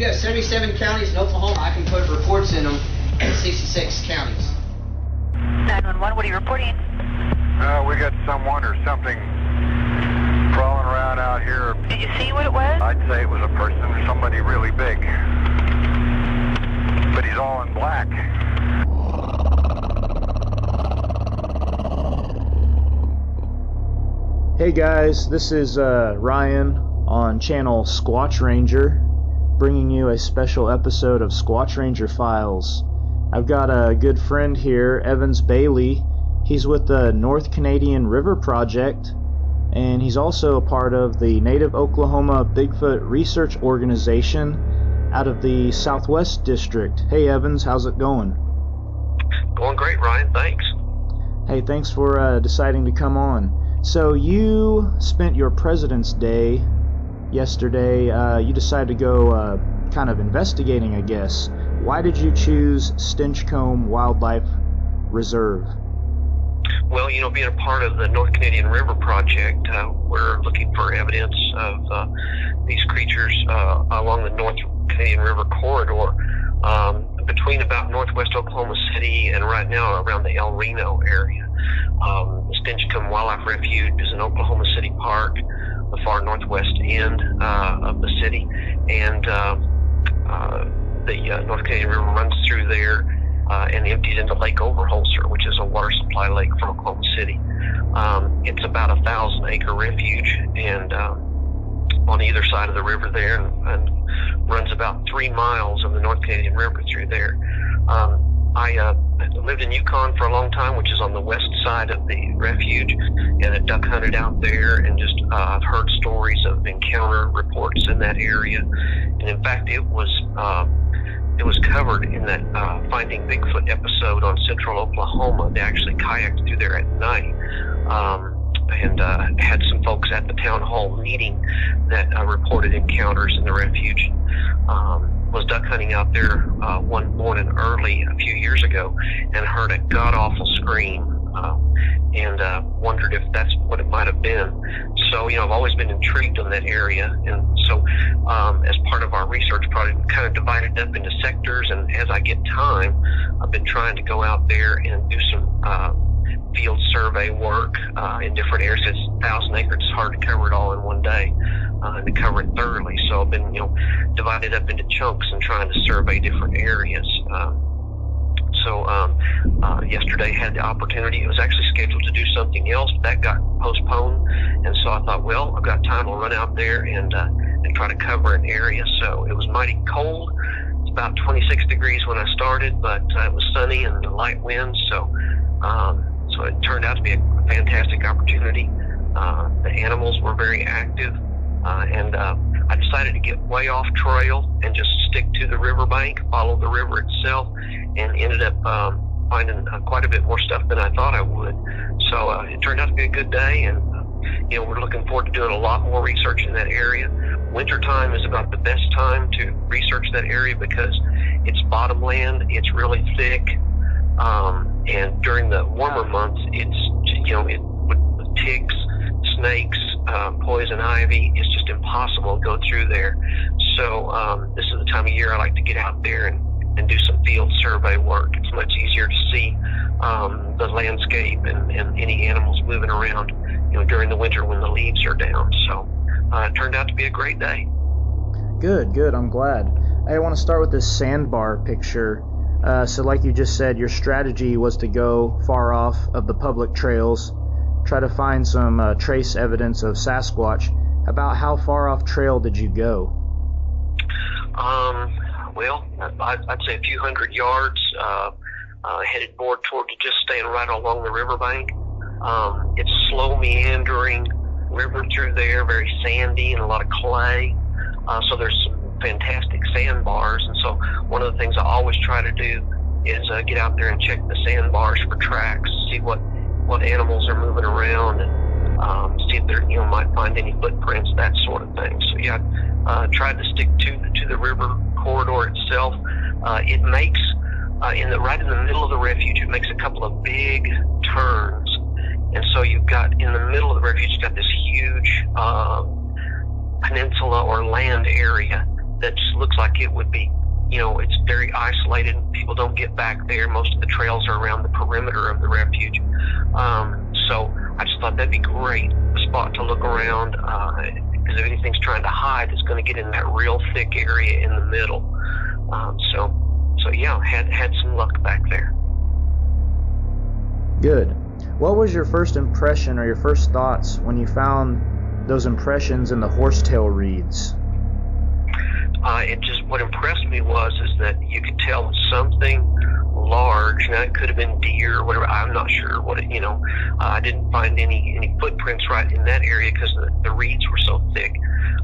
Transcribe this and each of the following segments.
You have 77 counties in Oklahoma. I can put reports in them in 66 counties. 911, what are you reporting? We got someone or something crawling around out here. Did you see what it was? I'd say it was a person or somebody really big. But he's all in black. Hey guys, this is Ryan on channel Squatch Ranger, bringing you a special episode of Squatch Ranger Files. I've got a good friend here, Evans Bailey. He's with the North Candadian River Project, and he's also a part of the Native Oklahoma Bigfoot Research Organization out of the Southwest District. Hey Evans, how's it going? Going great, Ryan, thanks. Hey, thanks for deciding to come on. So you spent your President's Day yesterday. You decided to go kind of investigating, I guess. Why did you choose Stinchcomb Wildlife Reserve? Well, you know, being a part of the North Candadian River Project, we're looking for evidence of these creatures along the North Candadian River corridor between about northwest Oklahoma City and right now around the El Reno area. The Stinchcomb Wildlife Refuge is an Oklahoma City park, the far northwest end of the city, and the North Candadian River runs through there and empties into Lake Overholser, which is a water supply lake for Oklahoma City. It's about a 1,000-acre refuge, and on either side of the river there, and runs about 3 miles of the North Candadian River through there. I lived in Yukon for a long time, which is on the west side of the refuge, and I duck hunted out there, and just I've heard stories of encounter reports in that area, and in fact it was covered in that Finding Bigfoot episode on Central Oklahoma. They actually kayaked through there at night, and had some folks at the town hall meeting that reported encounters in the refuge. Was duck hunting out there one morning early a few years ago and heard a god-awful scream, and wondered if that's what it might have been. So, you know, I've always been intrigued on that area, and so as part of our research project, we kind of divided up into sectors, and as I get time, I've been trying to go out there and do some field survey work in different areas. It's 1,000 acres, it's hard to cover it all in one day, and to cover it thoroughly. So I've been, you know, divided up into chunks and trying to survey different areas. Yesterday had the opportunity. It was actually scheduled to do something else, but that got postponed, and so I thought, well, I've got time, I'll run out there and try to cover an area. So it was mighty cold. It's about 26 degrees when I started, but it was sunny and light winds, so it turned out to be a fantastic opportunity. The animals were very active, and I decided to get way off trail and just stick to the riverbank, follow the river itself, and ended up finding quite a bit more stuff than I thought I would. So it turned out to be a good day, and you know, we're looking forward to doing a lot more research in that area. Wintertime is about the best time to research that area because it's bottomland, it's really thick, and during the warmer months, it's, you know, with ticks, snakes, poison ivy, it's just impossible to go through there. So this is the time of year I like to get out there and do some field survey work. It's much easier to see the landscape and any animals moving around, you know, during the winter when the leaves are down. So it turned out to be a great day. Good, I'm glad. I want to start with this sandbar picture. So like you just said, your strategy was to go far off of the public trails, try to find some trace evidence of Sasquatch. About how far off trail did you go? Well, I'd say a few hundred yards, headed more toward just staying right along the riverbank. It's slow meandering river through there, very sandy and a lot of clay. So there's some fantastic sandbars, and so one of the things I always try to do is get out there and check the sandbars for tracks, see what animals are moving around, and see if there, you know, might find any footprints, that sort of thing. So yeah, tried to stick to the river corridor itself. It makes right in the middle of the refuge, it makes a couple of big turns, and so you've got in the middle of the refuge, you've got this huge peninsula or land area that just looks like it would be, it's very isolated. People don't get back there. Most of the trails are around the perimeter of the refuge. So I just thought that'd be great, a spot to look around, because if anything's trying to hide, it's going to get in that real thick area in the middle. So yeah, had some luck back there. Good. What was your first impression or your first thoughts when you found those impressions in the horsetail reeds? What impressed me is that you could tell something large. Now it could have been deer or whatever. I'm not sure what I didn't find any footprints right in that area because the reeds were so thick.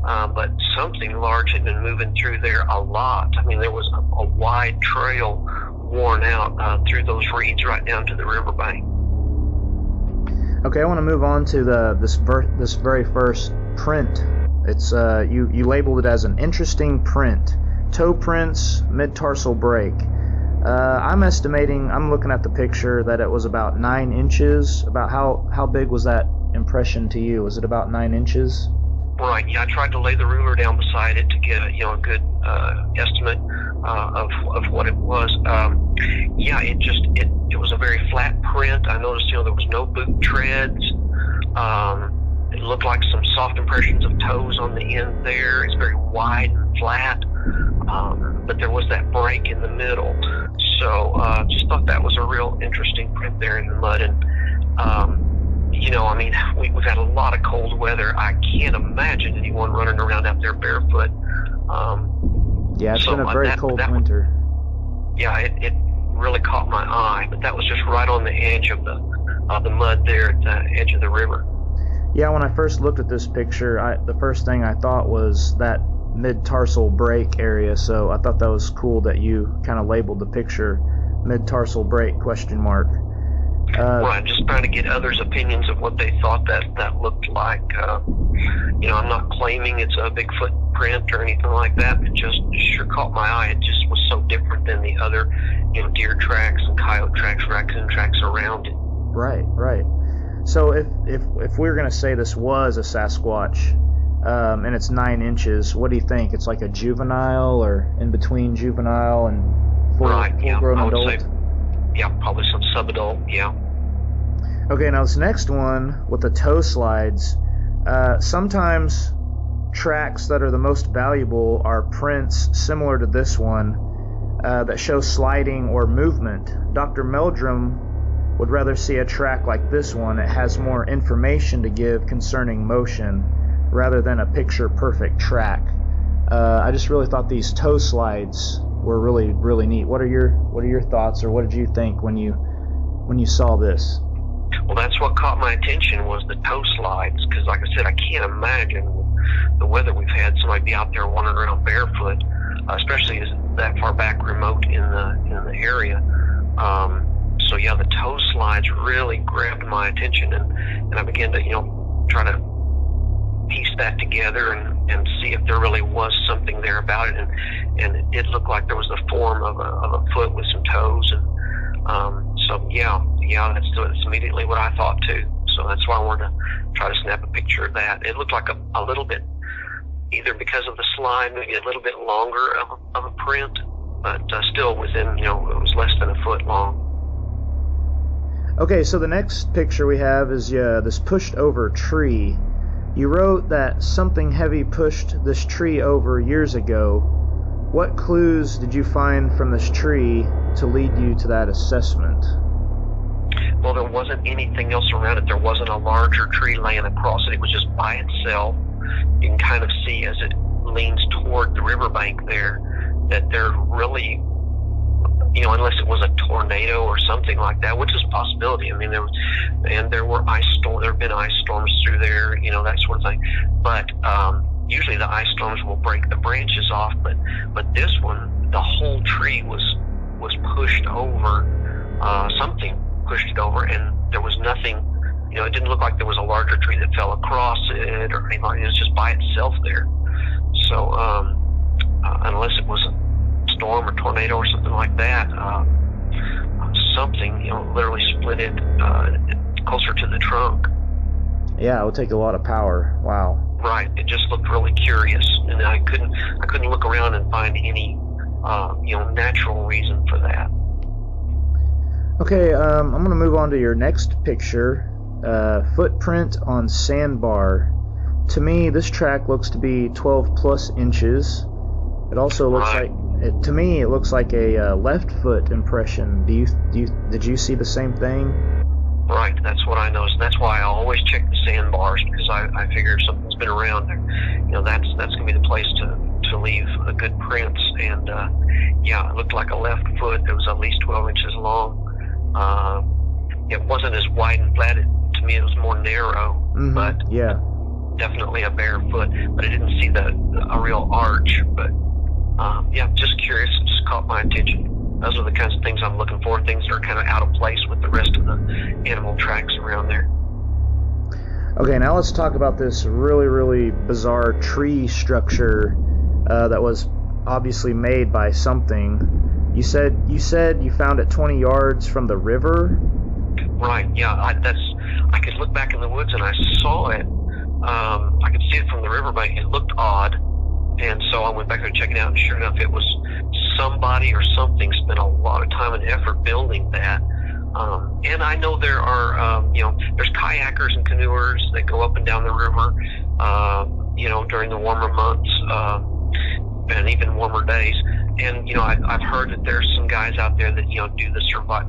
But something large had been moving through there a lot. I mean, there was a wide trail worn out through those reeds right down to the riverbank. Okay, I want to move on to this very first print. It's you labeled it as an interesting print. Toe prints, mid-tarsal break. I'm estimating, I'm looking at the picture, that it was about 9 inches. About how big was that impression to you? Was it about 9 inches? Right, yeah, I tried to lay the ruler down beside it to get a good estimate of what it was. Yeah, it was a very flat print. I noticed, there was no boot treads. It looked like some soft impressions of toes on the end there. It's very wide and flat, but there was that break in the middle. So just thought that was a real interesting print there in the mud. And I mean, we've had a lot of cold weather. I can't imagine anyone running around out there barefoot. Yeah, it's been a very cold winter. Yeah, it really caught my eye, but that was just right on the edge of the mud there at the edge of the river. Yeah, when I first looked at this picture, the first thing I thought was that mid-tarsal break area, so I thought that was cool that you kind of labeled the picture mid-tarsal break ? Right, just trying to get others' opinions of what they thought that looked like. I'm not claiming it's a Bigfoot print or anything like that. It just sure caught my eye. It just was so different than the other, deer tracks and coyote tracks, raccoon tracks around it. Right. So if we were going to say this was a Sasquatch, and it's 9 inches, what do you think? It's like a juvenile or in between juvenile and full-grown adult? Say, yeah, probably some subadult, yeah. Okay, now this next one with the toe slides, sometimes tracks that are the most valuable are prints similar to this one that show sliding or movement. Dr. Meldrum would rather see a track like this one. It has more information to give concerning motion rather than a picture-perfect track. I just really thought these toe slides were really, really neat. What are your thoughts, or what did you think when you saw this? Well, that's what caught my attention, was the toe slides, because like I said, I can't imagine the weather we've had somebody be out there wandering around barefoot, especially as that far back remote in the area. So yeah, the toe slides really grabbed my attention, and I began to try to piece that together and see if there really was something there about it, and it did look like there was the form of a foot with some toes, and so yeah, that's immediately what I thought too. So that's why I wanted to try to snap a picture of that. It looked like a little bit, either because of the slide, maybe a little bit longer of a print, but still within, it was less than a foot long. Okay, so the next picture we have is this pushed over tree. You wrote that something heavy pushed this tree over years ago. What clues did you find from this tree to lead you to that assessment? Well, there wasn't anything else around it. There wasn't a larger tree laying across it. It was just by itself. You can kind of see as it leans toward the riverbank there that there really, unless it was a tornado or something like that, which is a possibility. I mean, there have been ice storms through there, that sort of thing. But usually the ice storms will break the branches off, but this one, the whole tree was pushed over. Something pushed it over, and there was nothing. It didn't look like there was a larger tree that fell across it or anything like that. It was just by itself there. So unless it was a storm or tornado or something like that, something literally split it closer to the trunk. Yeah, it would take a lot of power. Wow. Right. It just looked really curious, and I couldn't look around and find any, natural reason for that. Okay, I'm going to move on to your next picture. Footprint on Sandbar. To me, this track looks to be 12 plus inches. It also looks to me, it looks like a left foot impression. Did you see the same thing? Right, that's what I noticed. That's why I always check the sandbars, because I figure if something's been around there, that's going to be the place to leave a good prints. And it looked like a left foot. It was at least 12 inches long. It wasn't as wide and flat. To me, it was more narrow, but definitely a bare foot. But I didn't see a real arch. But just curious. It just caught my attention. Those are the kinds of things I'm looking for, things that are kind of out of place with the rest of the animal tracks around there. Okay, now let's talk about this really, really bizarre tree structure that was obviously made by something. You said you found it 20 yards from the river? Right, yeah. I could look back in the woods and I saw it. I could see it from the riverbank. It looked odd. And so I went back there to check it out, and sure enough, it was somebody or something spent a lot of time and effort building that. And I know there are, there's kayakers and canoers that go up and down the river, during the warmer months, and even warmer days. And, I've heard that there's some guys out there that, do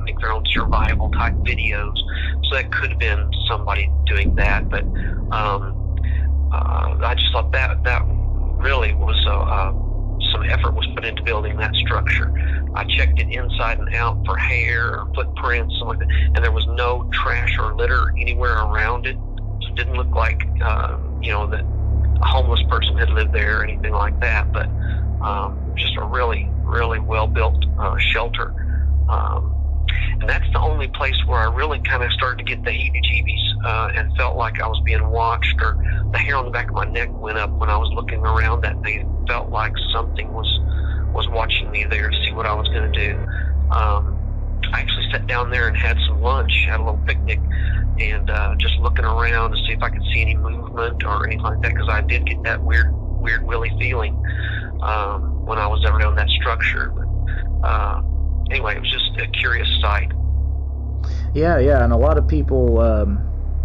make their own survival type videos. So that could have been somebody doing that. But, I just thought that really was some effort was put into building that structure. I checked it inside and out for hair or footprints, something like that, and there was no trash or litter anywhere around it. So it didn't look like that a homeless person had lived there or anything like that. But just a really, really well built shelter. And that's the only place where I really kind of started to get the heebie-jeebies and felt like I was being watched, or the hair on the back of my neck went up when I was looking around that thing. It felt like something was watching me there to see what I was going to do. I actually sat down there and had some lunch, had a little picnic, and just looking around to see if I could see any movement or anything like that, because I did get that weird willy feeling when I was around that structure. But anyway, it was just a curious sight. Yeah, and a lot of people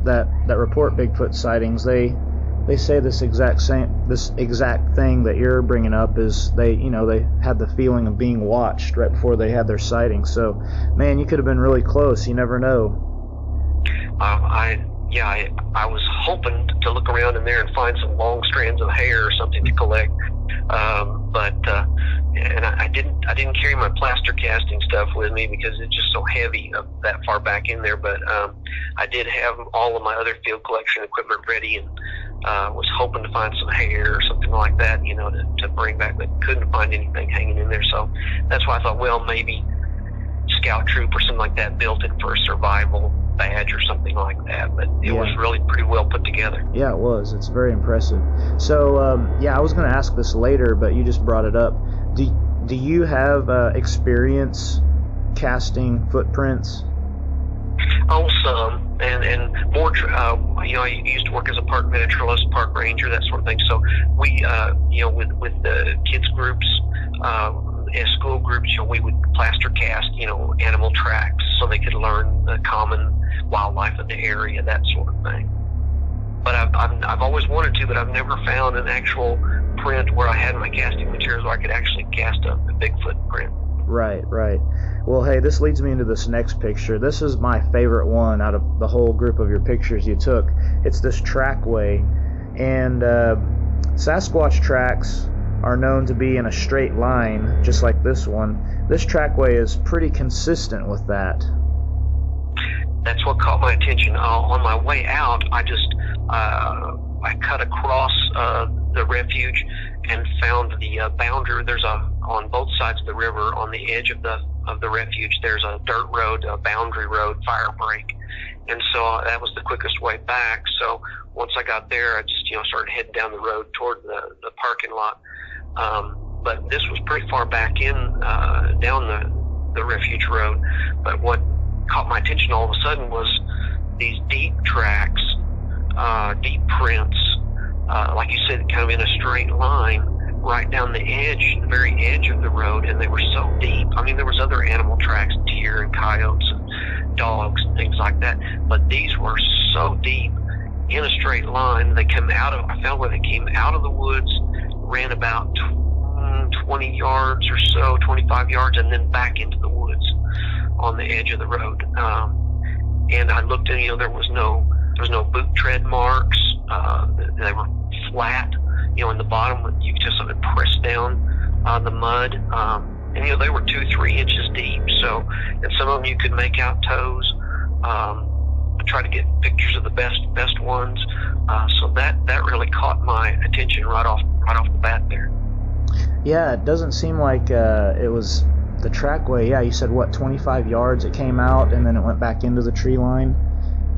that report Bigfoot sightings, they say this exact thing that you're bringing up is they had the feeling of being watched right before they had their sighting. So, man, you could have been really close. You never know. I was hoping to look around in there and find some long strands of hair or something to collect. And I didn't carry my plaster casting stuff with me because it's just so heavy that far back in there. But I did have all of my other field collection equipment ready, and was hoping to find some hair or something like that, to bring back, but couldn't find anything hanging in there. So that's why I thought, well, maybe Scout Troop or something like that built it for a survival badge or something like that. But it was really pretty well put together. Yeah, it was. It's very impressive. So, I was going to ask this later, but you just brought it up. Do you have experience casting footprints? Oh, some, and more. I used to work as a park miniaturalist, park ranger, that sort of thing. So we, with the kids groups, as school groups, we would plaster cast, animal tracks so they could learn the common wildlife of the area, that sort of thing. But I've always wanted to, but I've never found an actual print where I had my casting materials where I could actually cast a Bigfoot print. Right. Well, hey, this leads me into this next picture. This is my favorite one out of the whole group of your pictures you took. It's this trackway, and Sasquatch tracks are known to be in a straight line, just like this one. This trackway is pretty consistent with that. That's what caught my attention. On my way out, I cut across the refuge and found the boundary. There's on both sides of the river, on the edge of the refuge, there's a dirt road, a boundary road, fire break, and so that was the quickest way back. So once I got there, I just started heading down the road toward the parking lot. But this was pretty far back in down the refuge road. But what caught my attention all of a sudden was these deep tracks, deep prints like you said, kind of in a straight line right down the edge, the very edge of the road, and they were so deep. I mean, there was other animal tracks, deer and coyotes and dogs and things like that, but these were so deep in a straight line. They come out of, I found where they came out of the woods, ran about 20 yards or so, 25 yards, and then back into the woods on the edge of the road. And I looked and, there was no boot tread marks. They were flat, in the bottom. You could just sort of press down on the mud. And, they were 2-3 inches deep. So, and some of them you could make out toes. I tried to get pictures of the best ones. So that really caught my attention right off the bat there. Yeah, it doesn't seem like it was the trackway. Yeah, you said, 25 yards it came out, and then it went back into the tree line.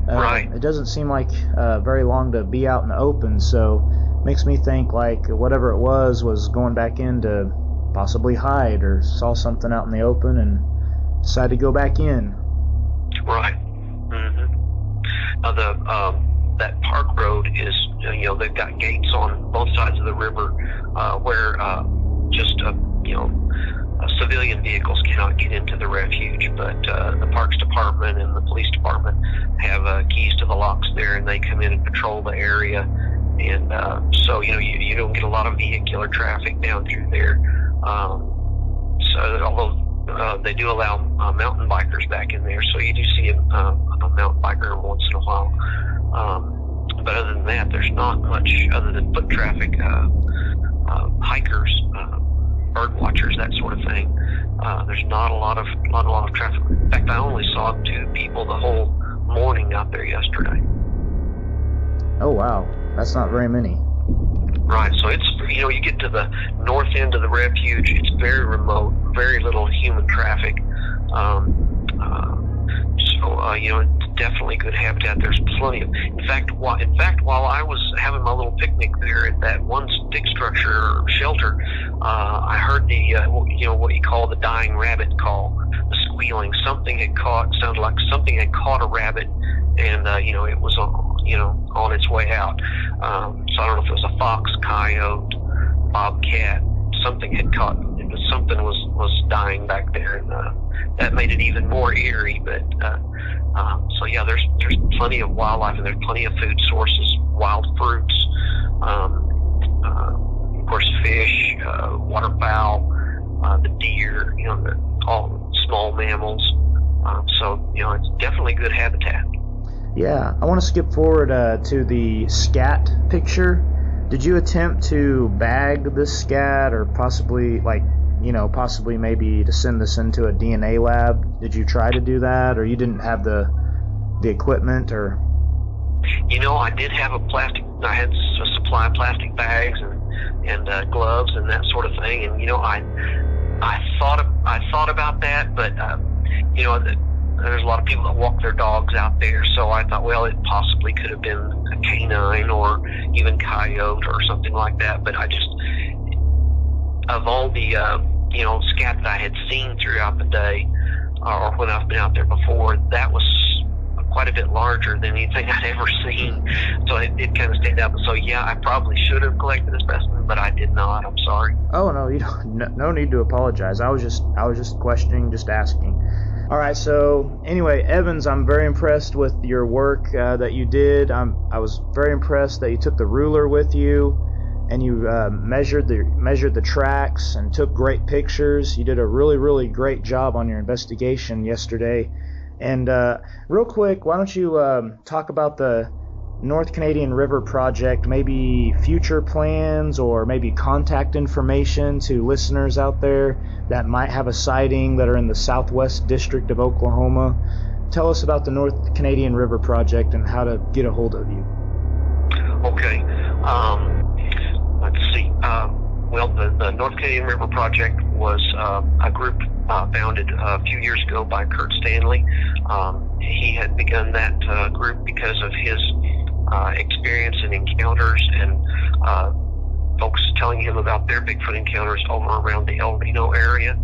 Right. It doesn't seem like very long to be out in the open, so makes me think like whatever it was going back in to possibly hide, or saw something out in the open and decided to go back in. Right. Mm-hmm. That park road is, they've got gates on both sides of the river where just civilian vehicles cannot get into the refuge, but the Parks Department and the Police Department have keys to the locks there, and they come in and patrol the area. And so, you don't get a lot of vehicular traffic down through there. So although they do allow mountain bikers back in there, so you do see a mountain biker once in a while. But other than that, there's not much other than foot traffic, hikers, bird watchers, that sort of thing. There's not a lot of traffic. In fact, I only saw 2 people the whole morning out there yesterday. Oh wow, that's not very many. Right, so it's, you get to the north end of the refuge, it's very remote, very little human traffic. It's definitely good habitat. There's plenty of, in fact, while I was having my little picnic there at that one stick structure or shelter, I heard the, what you call the dying rabbit call, the squealing. Sounded like something had caught a rabbit, and, it was on its way out. So I don't know if it was a fox, coyote, bobcat, something had caught, something was dying back there, and that made it even more eerie. But so yeah, there's plenty of wildlife, and there's plenty of food sources, wild fruits, of course fish, waterfowl, the deer, all small mammals. So it's definitely good habitat. Yeah, I want to skip forward to the scat picture. Did you attempt to bag this scat, or possibly maybe to send this into a DNA lab? Did you try to do that, or you didn't have the equipment, or? I did have I had a supply of plastic bags and gloves and that sort of thing, and I thought about that, but there's a lot of people that walk their dogs out there, so I thought, well, it possibly could have been a canine or even coyote or something like that. But I just, of all the scat that I had seen throughout the day, or when I've been out there before, that was quite a bit larger than anything I'd ever seen. So it kind of stayed out. So yeah, I probably should have collected a specimen, but I did not. I'm sorry. Oh no, you don't. No need to apologize. I was just questioning, just asking. All right, so anyway, Evans, I'm very impressed with your work that you did. I was very impressed that you took the ruler with you, and you measured the tracks and took great pictures. You did a really, really great job on your investigation yesterday. And real quick, why don't you talk about the North Candadian River Project, maybe future plans or maybe contact information to listeners out there that might have a sighting that are in the southwest district of Oklahoma. Tell us about the North Candadian River Project and how to get a hold of you. Okay. Let's see. Well, the North Candadian River Project was a group founded a few years ago by Kurt Stanley. He had begun that group because of his experience and encounters, and folks telling him about their Bigfoot encounters over around the El Reno area,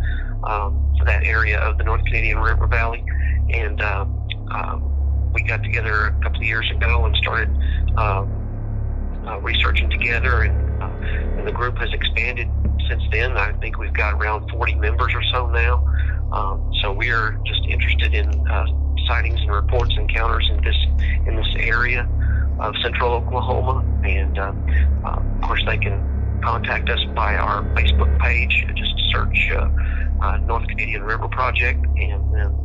that area of the North Candadian River Valley. And we got together a couple of years ago and started researching together, and the group has expanded since then. I think we've got around 40 members or so now. So we are just interested in sightings and reports, encounters in this area of central Oklahoma, and of course they can contact us by our Facebook page. Just search North Candadian River Project, and then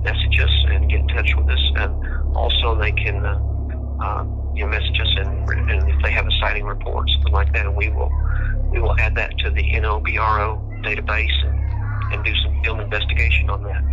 message us and get in touch with us. And also they can message us, and if they have a sighting report, something like that, and we will add that to the N.O.B.R.O database and do some field investigation on that.